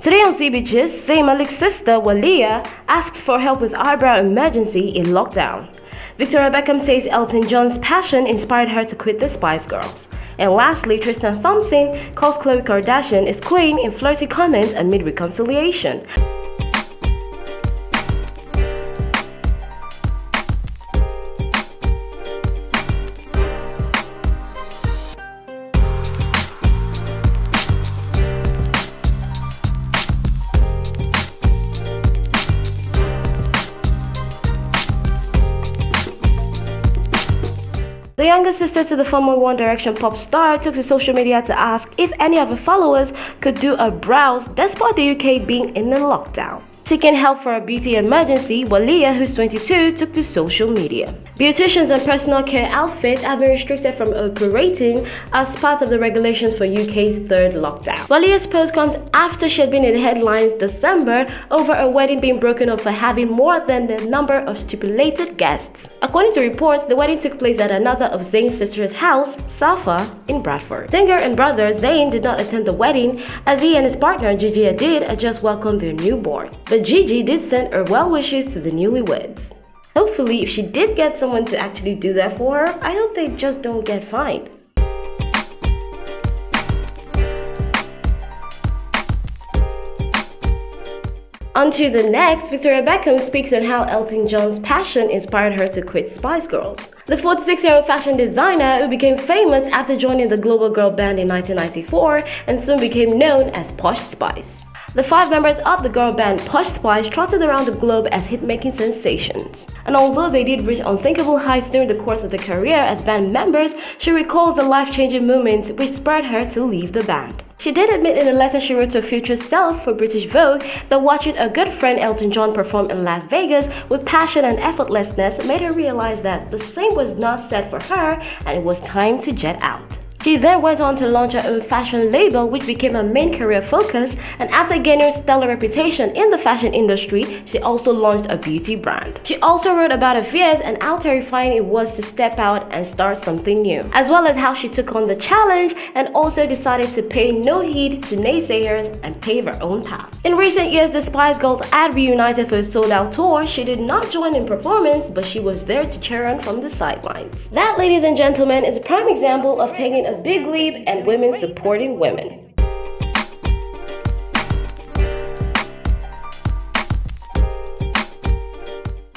Today on CBGist, Zayn Malik's sister Waliyha asks for help with eyebrow emergency in lockdown. Victoria Beckham says Elton John's passion inspired her to quit the Spice Girls. And lastly, Tristan Thompson calls Khloé Kardashian his queen in flirty comments amid reconciliation. The younger sister to the former One Direction pop star took to social media to ask if any of her followers could do a browse despite the UK being in a lockdown. Seeking help for a beauty emergency, Waliyha, who's 22, took to social media. Beauticians and personal care outfits have been restricted from operating as part of the regulations for UK's third lockdown. Waliyha's post comes after she had been in the headlines December over a wedding being broken up for having more than the number of stipulated guests. According to reports, the wedding took place at another of Zayn's sister's house, Safa, in Bradford. Singer and brother Zayn did not attend the wedding as he and his partner Gigi Hadid had just welcomed their newborn. But Gigi did send her well wishes to the newlyweds. Hopefully, if she did get someone to actually do that for her, I hope they just don't get fined. On to the next, Victoria Beckham speaks on how Elton John's passion inspired her to quit Spice Girls. The 46-year-old fashion designer, who became famous after joining the global girl band in 1994 and soon became known as Posh Spice. The 5 members of the girl band Posh Spice trotted around the globe as hit-making sensations. And although they did reach unthinkable heights during the course of their career as band members, she recalls the life-changing moments which spurred her to leave the band. She did admit in a letter she wrote to her future self for British Vogue that watching a good friend Elton John perform in Las Vegas with passion and effortlessness made her realize that the same was not set for her and it was time to jet out. She then went on to launch her own fashion label, which became her main career focus, and after gaining stellar reputation in the fashion industry, she also launched a beauty brand. She also wrote about her fears and how terrifying it was to step out and start something new, as well as how she took on the challenge and also decided to pay no heed to naysayers and pave her own path. In recent years, the Spice Girls had reunited for a sold-out tour. She did not join in performance, but she was there to cheer on from the sidelines. That, ladies and gentlemen, is a prime example of taking a big leap and women supporting women.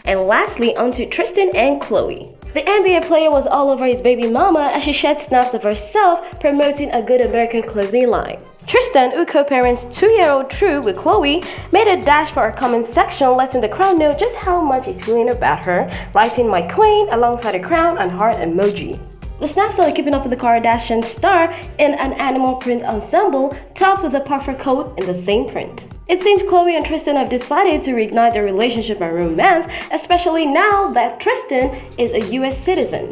And lastly, onto Tristan and Khloé. The NBA player was all over his baby mama as she shared snaps of herself promoting a good American clothing line. Tristan, who co-parents 2-year-old True with Khloé, made a dash for her comment section, letting the crowd know just how much he's feeling about her, writing "My Queen" alongside a crown and heart emoji. The snaps are keeping up with the Kardashian star in an animal print ensemble, topped with a puffer coat in the same print. It seems Khloé and Tristan have decided to reignite their relationship and romance, especially now that Tristan is a US citizen.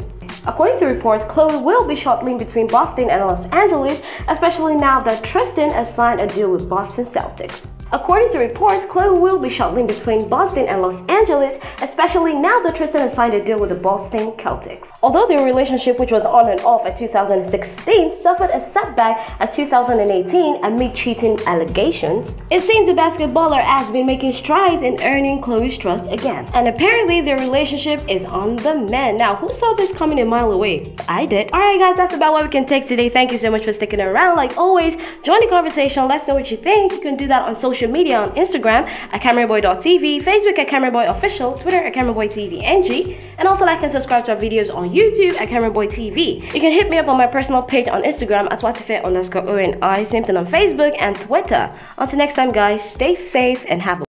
According to reports, Khloé will be shuttling between Boston and Los Angeles, especially now that Tristan has signed a deal with Boston Celtics. According to reports, Khloé will be shuttling between Boston and Los Angeles, especially now that Tristan has signed a deal with the Boston Celtics. Although their relationship, which was on and off at 2016, suffered a setback at 2018 amid cheating allegations, it seems the basketballer has been making strides in earning Khloé's trust again. And apparently their relationship is on the mend. Now, who saw this coming a mile away? I did. Alright guys, that's about what we can take today. Thank you so much for sticking around. Like always, join the conversation. Let us know what you think. You can do that on social media on Instagram at CameraBoy.tv, Facebook at CameraBoy Official, Twitter at CameraBoyTVNG, and also like and subscribe to our videos on YouTube at CameraBoyTV. You can hit me up on my personal page on Instagram at Swatife_ONI, same thing on Facebook and Twitter. Until next time guys, stay safe and have a